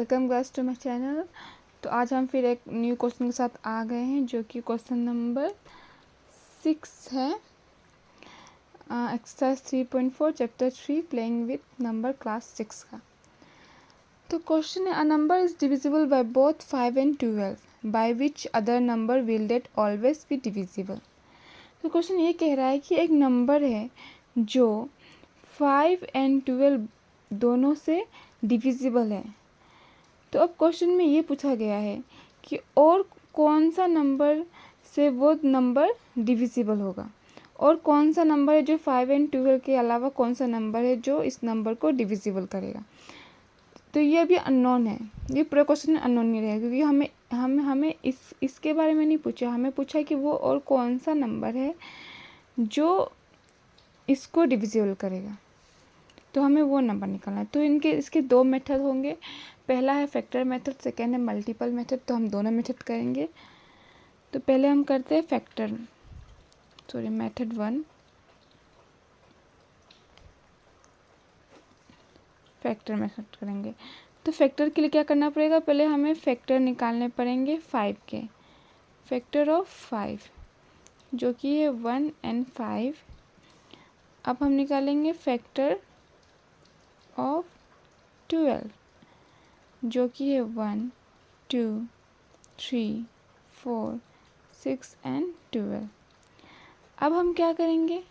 Welcome guys to my channel. तो आज हम फिर एक न्यू क्वेश्चन के साथ आ गए हैं जो कि क्वेश्चन नंबर 6 है। Exercise 3.4 chapter 3 playing with number class 6 का। तो क्वेश्चन है, a number is divisible by both 5 and 12 by which other number will that always be divisible. तो क्वेश्चन ये कह रहा है कि एक नंबर है जो 5 and 12 दोनों से डिविजिबल है। तो अब क्वेश्चन में ये पूछा गया है कि और कौन सा नंबर से वो नंबर डिविजिबल होगा, और कौन सा नंबर है जो 5 and 12 के अलावा कौन सा नंबर है जो इस नंबर को डिविजिबल करेगा। तो ये अभी अननोन है, ये पूरा क्वेश्चन अननोन नहीं रहेगा क्योंकि हमें इसके बारे में नहीं पूछा, हमें पूछा कि वो और कौन सा नंबर है जो इसको डिविजिबल करेगा। तो हमें वो नंबर निकालना है। तो इसके दो मेथड होंगे, पहला है फैक्टर मेथड, सेकेंड है मल्टीपल मेथड। तो हम दोनों मेथड करेंगे। तो पहले हम करते हैं मेथड 1, फैक्टर मेथड करेंगे। तो फैक्टर के लिए क्या करना पड़ेगा, पहले हमें फैक्टर निकालने पड़ेंगे 5 के, फैक्टर ऑफ 5 जो कि है 1 and 5। अब हम निकालेंगे फैक्टर ऑफ 12 जो कि है 1, 2, 3, 4, 6 and 12। अब हम क्या करेंगे,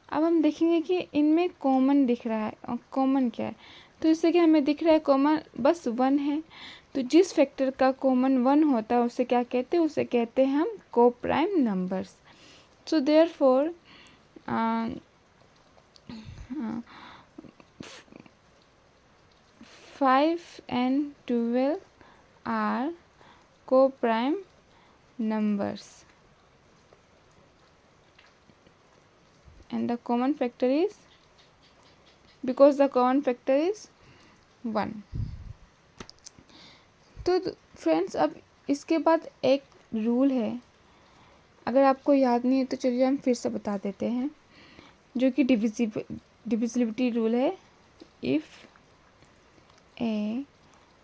अब हम देखेंगे कि इनमें कॉमन दिख रहा है, और कॉमन क्या है। तो इससे कि हमें दिख रहा है कॉमन बस 1 है। तो जिस फैक्टर का कॉमन 1 होता है उसे क्या कहते हैं, उसे कहते हैं हम को prime numbers. So therefore 5 and 12 are co-prime numbers, and the common factor is, because the common factor is 1। तो फ्रेंड्स, अब इसके बाद एक रूल है, अगर आपको याद नहीं है तो चलिए हम फिर से बता देते हैं, जो कि डिविजिबिलिटी रूल है। If A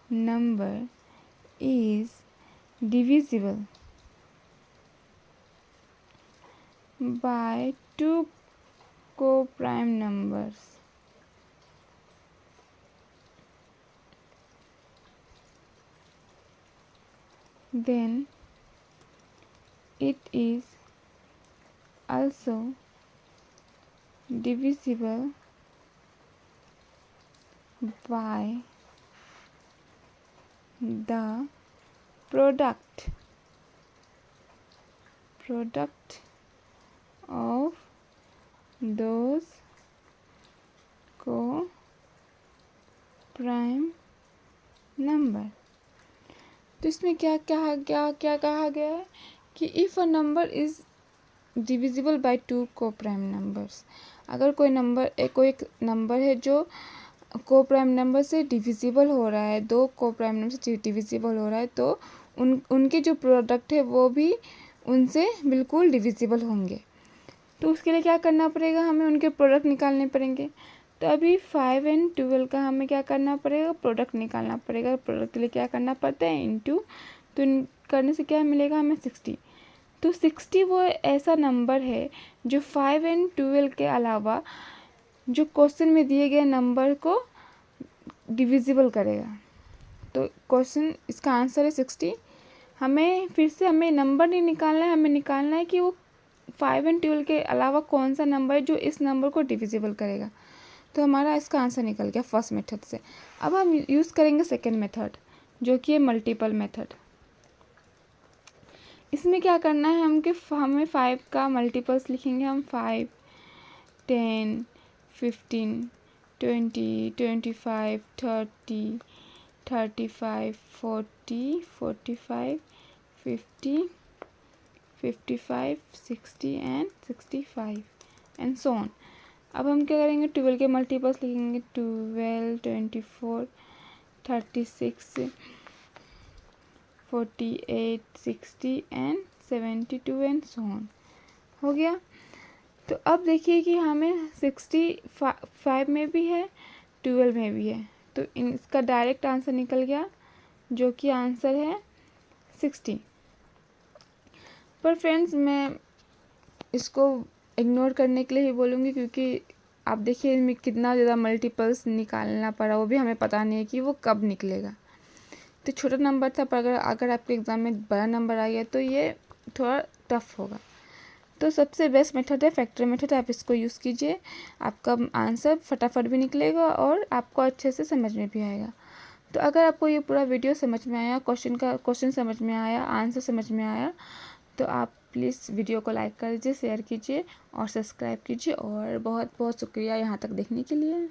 number is divisible by 2 co-prime numbers, then it is also divisible by the product of those co-prime number। तो इसमें क्या कहा गया है कि if a number is divisible by 2 co-prime numbers, अगर कोई एक नंबर है जो को-प्राइम नंबर से डिविजिबल हो रहा है, 2 को-प्राइम नंबर से डिविजिबल हो रहा है, तो उनके जो प्रोडक्ट है वो भी उनसे बिल्कुल डिविजिबल होंगे। तो उसके लिए क्या करना पड़ेगा, हमें उनके प्रोडक्ट निकालने पड़ेंगे। तो अभी 5 and 12 का हमें क्या करना पड़ेगा, प्रोडक्ट निकालना पड़ेगा। प्रोडक्ट के लिए क्या करना पड़ता है, इनटू। तो करने से क्या मिलेगा हमें, 60। तो 60 वो ऐसा नंबर है जो 5 and 12 के अलावा जो क्वेश्चन में दिए गए नंबर को डिविजिबल करेगा। तो क्वेश्चन इसका आंसर है 60। हमें नंबर नहीं निकालना है, हमें निकालना है कि वो 5 and 12 के अलावा कौन सा नंबर है जो इस नंबर को डिविजिबल करेगा। तो हमारा इसका आंसर निकल गया फर्स्ट मेथड से। अब हम यूज़ करेंगे सेकेंड मेथड जो कि है मल्टीपल मेथड। इसमें क्या करना है, हमें 5 का मल्टीपल्स लिखेंगे हम। 5, 10, 15, 20, 25, 30, 35, 40, 45, 50, 55, 60 and 65 एंड सो ऑन। अब हम क्या करेंगे, 12 के मल्टीपल्स लिखेंगे। 12, 24, 36, 48, 60 एंड 72 एंड सो ऑन। हो गया। तो अब देखिए कि हमें 65 में भी है, 12 में भी है। तो इसका डायरेक्ट आंसर निकल गया जो कि आंसर है 60। पर फ्रेंड्स मैं इसको इग्नोर करने के लिए ही बोलूँगी, क्योंकि आप देखिए इसमें कितना ज़्यादा मल्टीपल्स निकालना पड़ा, वो भी हमें पता नहीं है कि वो कब निकलेगा। तो छोटा नंबर था, पर अगर आपके एग्ज़ाम में बड़ा नंबर आ गया तो ये थोड़ा टफ होगा। तो सबसे बेस्ट मेथड है फैक्टर मेथड, आप इसको यूज़ कीजिए, आपका आंसर फटाफट भी निकलेगा और आपको अच्छे से समझ में भी आएगा। तो अगर आपको ये पूरा वीडियो समझ में आया, क्वेश्चन समझ में आया, आंसर समझ में आया, तो आप प्लीज़ वीडियो को लाइक कर दीजिए, शेयर कीजिए और सब्सक्राइब कीजिए। और बहुत बहुत शुक्रिया यहाँ तक देखने के लिए।